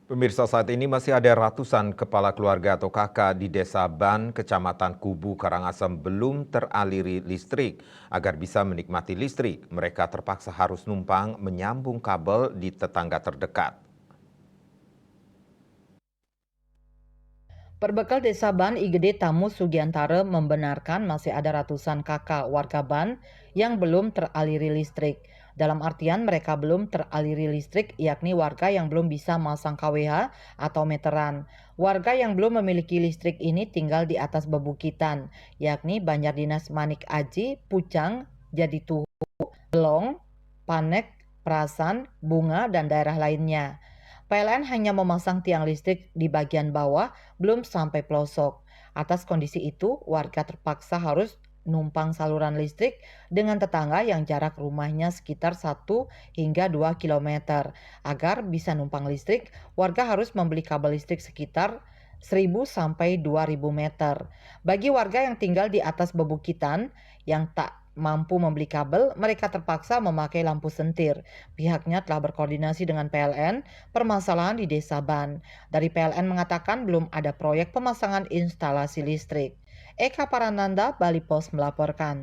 Pemirsa, saat ini masih ada ratusan kepala keluarga atau kakak di Desa Ban, Kecamatan Kubu, Karangasem belum teraliri listrik. Agar bisa menikmati listrik, mereka terpaksa harus numpang menyambung kabel di tetangga terdekat. Perbekal Desa Ban IGD Tamu Sugiantara membenarkan masih ada ratusan kakak warga Ban yang belum teraliri listrik. Dalam artian mereka belum teraliri listrik yakni warga yang belum bisa masang KWH atau meteran. Warga yang belum memiliki listrik ini tinggal di atas bebukitan, yakni Banjar Dinas Manik Aji, Pucang, Jadituhu, Belong, Panek, Perasan, Bunga, dan daerah lainnya. PLN hanya memasang tiang listrik di bagian bawah, belum sampai pelosok. Atas kondisi itu, warga terpaksa harus numpang saluran listrik dengan tetangga yang jarak rumahnya sekitar 1 hingga 2 kilometer. Agar bisa numpang listrik, warga harus membeli kabel listrik sekitar 1.000 sampai 2.000 meter. Bagi warga yang tinggal di atas bebukitan yang tak mampu membeli kabel, mereka terpaksa memakai lampu sentir. Pihaknya telah berkoordinasi dengan PLN permasalahan di Desa Ban. Dari PLN mengatakan belum ada proyek pemasangan instalasi listrik. Eka Parananda, Bali Pos melaporkan.